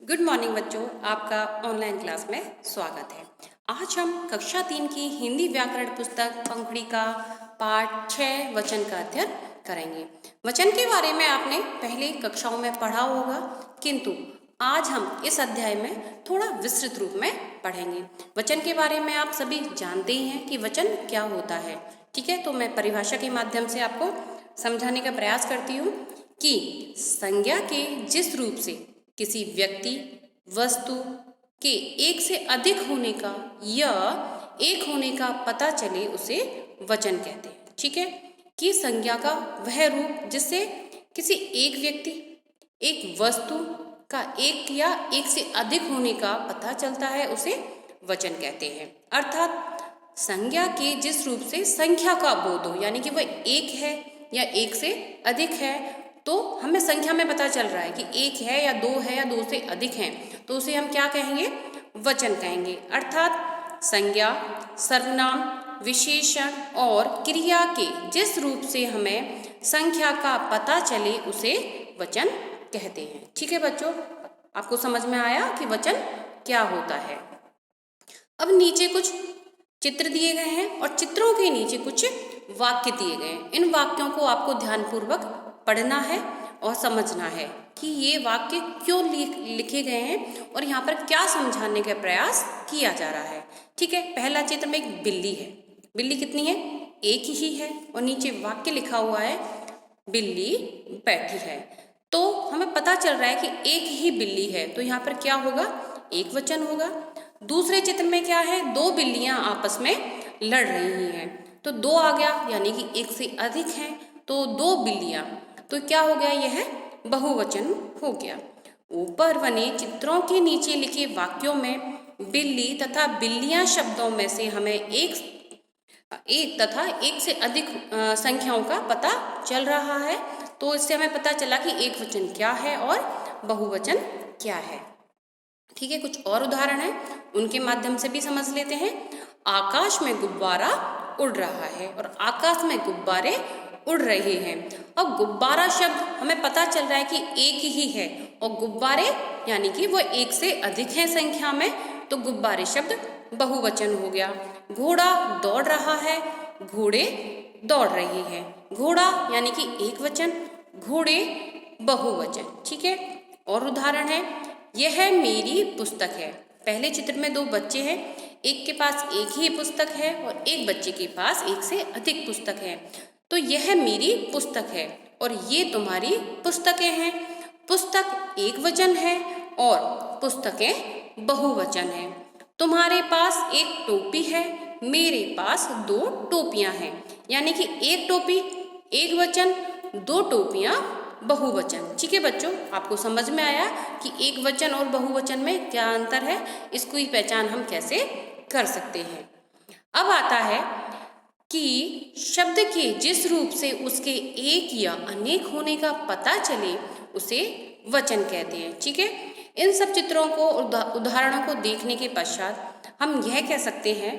Good morning बच्चों, आपका online class में स्वागत है। आज हम कक्षा 3 की हिंदी व्याकरण पुस्तक पंखुड़ी का पाठ 6 वचन का अध्ययन करेंगे। वचन के बारे में आपने पहले कक्षाओं में पढ़ा होगा, किंतु आज हम इस अध्याय में थोड़ा विस्तृत रूप में पढ़ेंगे। वचन के बारे में आप सभी जानते ही हैं कि वचन क्या होता है। ठीक है, तो मैं परिभाषा के माध्यम से आपको समझाने का प्रयास करती हूँ कि संज्ञा के जिस रूप से किसी व्यक्ति वस्तु के एक से अधिक होने का या एक होने का पता चले उसे वचन कहते हैं। ठीक है, कि संज्ञा का वह रूप जिससे किसी एक व्यक्ति एक वस्तु का एक या एक से अधिक होने का पता चलता है उसे वचन कहते हैं। अर्थात संज्ञा के जिस रूप से संख्या का बोध हो, यानी कि वह एक है या एक से अधिक है, तो हमें संख्या में पता चल रहा है कि एक है या दो है या दो से अधिक हैं, तो उसे हम क्या कहेंगे? वचन कहेंगे। अर्थात संज्ञा, सर्वनाम, विशेषण और क्रिया के जिस रूप से हमें संख्या का पता चले उसे वचन कहते हैं। ठीक है बच्चों, आपको समझ में आया कि वचन क्या होता है। अब नीचे कुछ चित्र दिए गए हैं और चित्रों के नीचे कुछ वाक्य दिए गए हैं। इन वाक्यों को आपको ध्यानपूर्वक पढ़ना है और समझना है कि ये वाक्य क्यों लिखे गए हैं और यहाँ पर क्या समझाने का प्रयास किया जा रहा है। ठीक है, पहला चित्र में एक बिल्ली है। बिल्ली कितनी है? एक ही है और नीचे वाक्य लिखा हुआ है बिल्ली बैठी है। तो हमें पता चल रहा है कि एक ही बिल्ली है, तो यहाँ पर क्या होगा? एक वचन होगा। दूसरे चित्र में क्या है? दो बिल्लियां आपस में लड़ रही हैं, तो दो आ गया, यानी कि एक से अधिक है, तो दो बिल्लियां, तो क्या हो गया? यह बहुवचन हो गया। ऊपर बने चित्रों के नीचे लिखे वाक्यों में बिल्ली तथा बिल्लियां शब्दों में से हमें एक तथा एक से अधिक संख्याओं का पता चल रहा है। तो इससे हमें पता चला कि एक वचन क्या है और बहुवचन क्या है। ठीक है, कुछ और उदाहरण है, उनके माध्यम से भी समझ लेते हैं। आकाश में गुब्बारा उड़ रहा है और आकाश में गुब्बारे उड़ रहे हैं। अब गुब्बारा शब्द हमें पता चल रहा है कि एक ही है और गुब्बारे यानी कि वो एक से अधिक है संख्या में, तो गुब्बारे शब्द बहुवचन हो गया। घोड़ा दौड़ रहा है, घोड़े दौड़ रहे हैं। घोड़ा यानी कि एक वचन, घोड़े बहुवचन। ठीक है, और उदाहरण है, यह मेरी पुस्तक है। पहले चित्र में दो बच्चे हैं, एक के पास एक ही पुस्तक है और एक बच्चे के पास एक से अधिक पुस्तक है। तो यह मेरी पुस्तक है और ये तुम्हारी पुस्तकें हैं। पुस्तक एक वचन है और पुस्तकें बहुवचन हैं। तुम्हारे पास एक टोपी है, मेरे पास दो टोपियां हैं। यानी कि एक टोपी एक वचन, दो टोपियां बहुवचन। ठीक है बच्चों, आपको समझ में आया कि एक वचन और बहुवचन में क्या अंतर है, इसकी पहचान हम कैसे कर सकते हैं। अब आता है कि शब्द के जिस रूप से उसके एक या अनेक होने का पता चले उसे वचन कहते हैं। ठीक है, इन सब चित्रों को उदाहरणों को देखने के पश्चात हम यह कह सकते हैं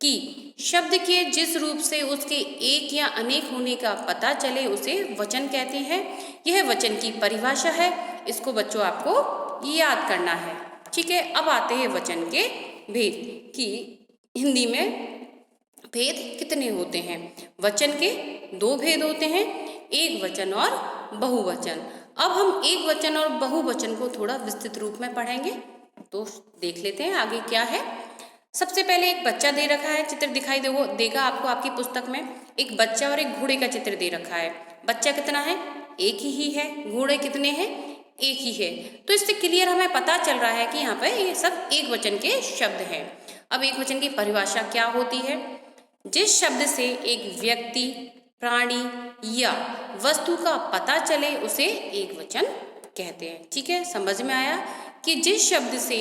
कि शब्द के जिस रूप से उसके एक या अनेक होने का पता चले उसे वचन कहते हैं। यह वचन की परिभाषा है, इसको बच्चों आपको याद करना है। ठीक है, अब आते हैं वचन के भेद कि हिंदी में भेद कितने होते हैं। वचन के दो भेद होते हैं, एक वचन और बहुवचन। अब हम एक वचन और बहुवचन को थोड़ा विस्तृत रूप में पढ़ेंगे, तो देख लेते हैं आगे क्या है। सबसे पहले एक बच्चा दे रखा है, चित्र दिखाई देगा आपको आपकी पुस्तक में। एक बच्चा और एक घोड़े का चित्र दे रखा है। बच्चा कितना है? एक ही है। घोड़े कितने हैं? एक ही है। तो इससे क्लियर हमें पता चल रहा है कि यहाँ पर ये सब एक वचन के शब्द हैं। अब एक वचन की परिभाषा क्या होती है? जिस शब्द से एक व्यक्ति, प्राणी या वस्तु का पता चले उसे एक वचन कहते हैं। ठीक है, समझ में आया कि जिस शब्द से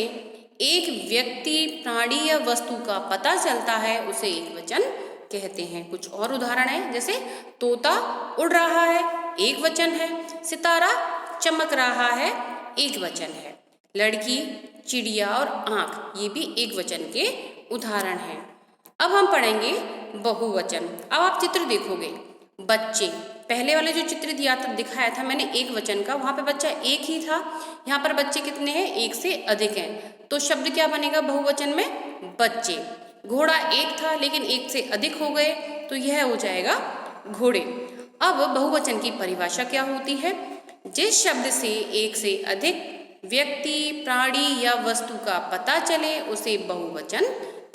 एक व्यक्ति, प्राणी या वस्तु का पता चलता है उसे एक वचन कहते हैं। कुछ और उदाहरण है, जैसे तोता उड़ रहा है, एक वचन है। सितारा चमक रहा है, एक वचन है। लड़की, चिड़िया और आंख, ये भी एक वचन के उदाहरण हैं। अब हम पढ़ेंगे बहुवचन। अब आप चित्र देखोगे, बच्चे पहले वाले जो चित्र दिखाया था मैंने एक वचन का, वहाँ पे बच्चा एक ही था, यहाँ पर बच्चे कितने हैं, एक से अधिक हैं, तो शब्द क्या बनेगा बहुवचन में, बच्चे। घोड़ा एक था लेकिन एक से अधिक हो गए, तो यह हो जाएगा घोड़े। अब बहुवचन की परिभाषा क्या होती है, जिस शब्द से एक से अधिक व्यक्ति, प्राणी या वस्तु का पता चले उसे बहुवचन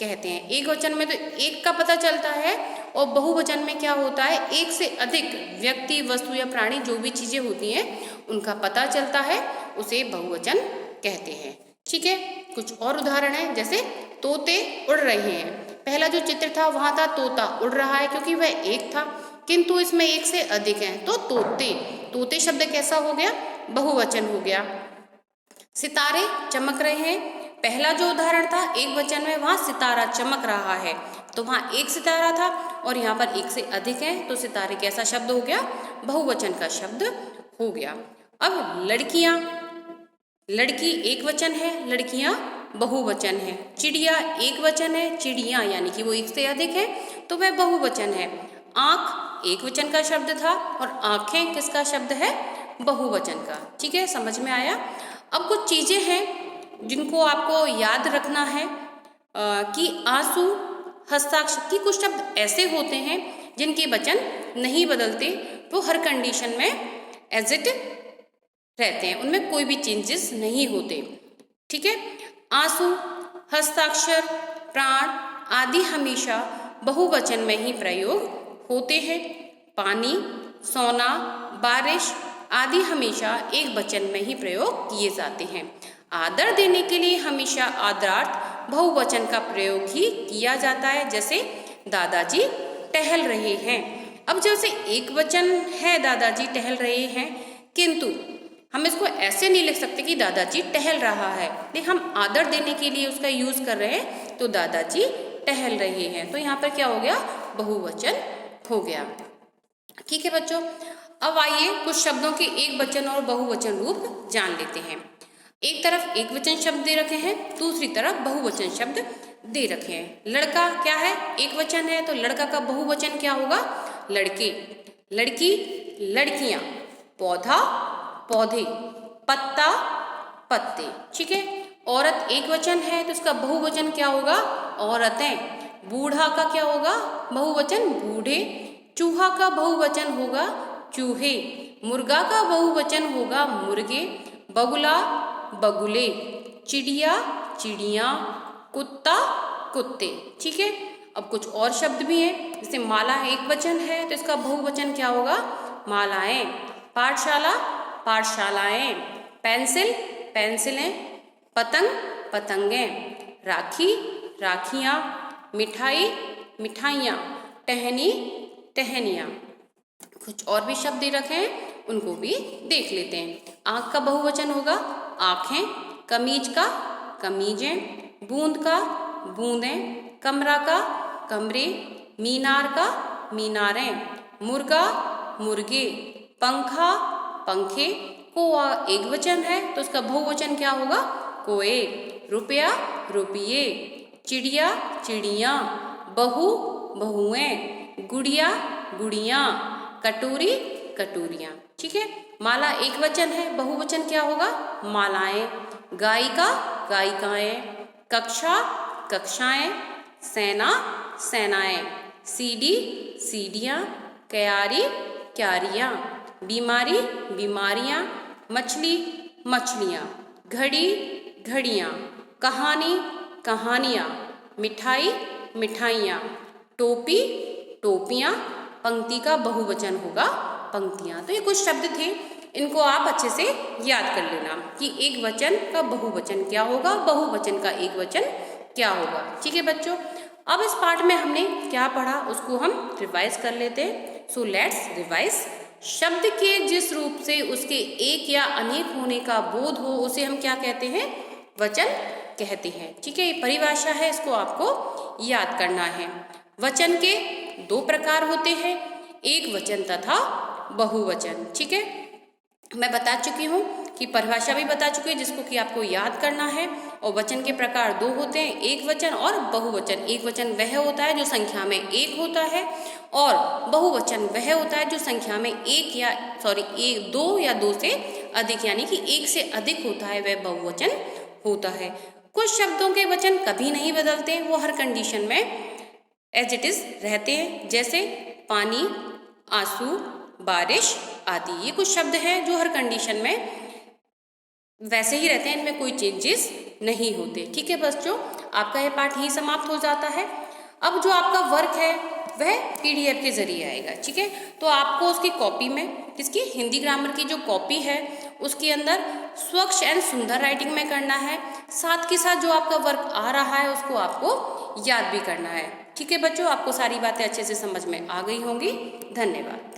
कहते हैं। एक वचन में तो एक का पता चलता है और बहुवचन में क्या होता है, एक से अधिक व्यक्ति, वस्तु या प्राणी, जो भी चीजें होती हैं उनका पता चलता है, उसे बहुवचन कहते हैं। ठीक है, कुछ और उदाहरण है, जैसे तोते उड़ रहे हैं। पहला जो चित्र था वहां था तोता उड़ रहा है क्योंकि वह एक था, किंतु इसमें एक से अधिक हैं, तो तोते, तोते शब्द कैसा हो गया, बहुवचन हो गया। सितारे चमक रहे हैं, पहला जो उदाहरण था एक वचन में, वहां सितारा चमक रहा है, तो वहां एक सितारा था और यहाँ पर एक से अधिक है, तो सितारे कैसा शब्द हो गया, बहुवचन का शब्द हो गया। अब लड़कियां, लड़की एक वचन है, लड़कियां बहुवचन है। चिड़िया एक वचन है, चिड़िया यानी कि वो एक से अधिक है, तो वह बहुवचन है। आंख एक वचन का शब्द था और आंखें किसका शब्द है, बहुवचन का। ठीक है, समझ में आया। अब कुछ चीजें हैं जिनको आपको याद रखना है कि आंसू, हस्ताक्षर की कुछ शब्द ऐसे होते हैं जिनके वचन नहीं बदलते, वो हर कंडीशन में एज इट रहते हैं, उनमें कोई भी चेंजेस नहीं होते। ठीक है, आंसू, हस्ताक्षर, प्राण आदि हमेशा बहुवचन में ही प्रयोग होते हैं। पानी, सोना, बारिश आदि हमेशा एक वचन में ही प्रयोग किए जाते हैं। आदर देने के लिए हमेशा आदरार्थ बहुवचन का प्रयोग ही किया जाता है, जैसे दादाजी टहल रहे हैं। अब जैसे एक वचन है दादाजी टहल रहे हैं, किंतु हम इसको ऐसे नहीं लिख सकते कि दादाजी टहल रहा है, नहीं, हम आदर देने के लिए उसका यूज कर रहे हैं, तो दादाजी टहल रहे हैं, तो यहाँ पर क्या हो गया, बहुवचन हो गया। ठीक है बच्चों, अब आइए कुछ शब्दों के एक वचन और बहुवचन रूप जान लेते हैं। एक तरफ एक वचन शब्द दे रखे हैं, दूसरी तरफ बहुवचन शब्द दे रखे हैं। लड़का क्या है, एक वचन है, तो लड़का का बहुवचन क्या होगा, लड़के। लड़की, लड़कियां। पौधा, पौधे। पत्ता, पत्ते। ठीक है, औरत एक वचन है तो उसका बहुवचन क्या होगा, औरतें। बूढ़ा का क्या होगा, बहुवचन बूढ़े। चूहा का बहुवचन होगा चूहे। मुर्गा का बहुवचन होगा मुर्गे। बगुला, बगुले। चिड़िया, चिड़ियाँ। कुत्ता, कुत्ते। ठीक है, अब कुछ और शब्द भी हैं, जैसे माला एक वचन है तो इसका बहुवचन क्या होगा, मालाएं। पाठशाला, पाठशालाएं। पेंसिल, पेंसिलें। पतंग, पतंगें। राखी, राखियाँ। मिठाई, मिठाइयाँ। टहनी, टहनियाँ। कुछ और भी शब्द दे रखे हैं, उनको भी देख लेते हैं। आँख का बहुवचन होगा आँखें। कमीज का, कमीजें। बूंद का, बूंदें। कमरा का, कमरे। मीनार का, मीनारें। मुर्गा, मुर्गे। पंखा, पंखे। कोआ एक वचन है तो उसका बहुवचन क्या होगा, कोए। रुपया, रुपये। चिड़िया, चिड़ियाँ। बहू, बहुएं। गुड़िया, गुड़ियाँ। कटोरी, कटोरियाँ। ठीक है, माला एक वचन है, बहुवचन क्या होगा, मालाएं। गायिका, गायिकाएं। कक्षा, कक्षाएं। सेना, सेनाएं। सीढ़ी, सीढ़ियाँ। क्यारी, क्यारियाँ। बीमारी, बीमारियाँ। मछली, मछलियाँ। घड़ी, घड़ियाँ। कहानी, कहानियाँ। मिठाई, मिठाइयाँ। टोपी, टोपियाँ। पंक्ति का बहुवचन होगा पंक्तियाँ। तो ये कुछ शब्द थे, इनको आप अच्छे से याद कर लेना कि एक वचन का बहुवचन क्या होगा, बहुवचन का एक वचन क्या होगा। ठीक है बच्चों, अब इस पाठ में हमने क्या पढ़ा उसको हम रिवाइज कर लेते हैं। So let's revise. शब्द के जिस रूप से उसके एक या अनेक होने का बोध हो उसे हम क्या कहते हैं, वचन कहते हैं। ठीक है, ये परिभाषा है, इसको आपको याद करना है। वचन के दो प्रकार होते हैं, एक वचन तथा बहुवचन। ठीक है, मैं बता चुकी हूँ कि परिभाषा भी बता चुकी है जिसको कि आपको याद करना है। और वचन के प्रकार दो होते हैं, एक वचन और बहुवचन। एक वचन वह होता है जो संख्या में एक होता है और बहुवचन वह होता है जो संख्या में दो या दो से अधिक यानी कि एक से अधिक होता है, वह बहुवचन होता है। कुछ शब्दों के वचन कभी नहीं बदलते, वो हर कंडीशन में एज इट इज रहते हैं, जैसे पानी, आंसू, बारिश आदि। ये कुछ शब्द हैं जो हर कंडीशन में वैसे ही रहते हैं, इनमें कोई चेंजेस नहीं होते। ठीक है बच्चों, आपका यह पाठ ही समाप्त हो जाता है। अब जो आपका वर्क है वह पीडीएफ के जरिए आएगा। ठीक है, तो आपको उसकी कॉपी में, किसकी, हिंदी ग्रामर की जो कॉपी है उसके अंदर स्वच्छ एंड सुंदर राइटिंग में करना है। साथ के साथ जो आपका वर्क आ रहा है उसको आपको याद भी करना है। ठीक है बच्चों, आपको सारी बातें अच्छे से समझ में आ गई होंगी। धन्यवाद।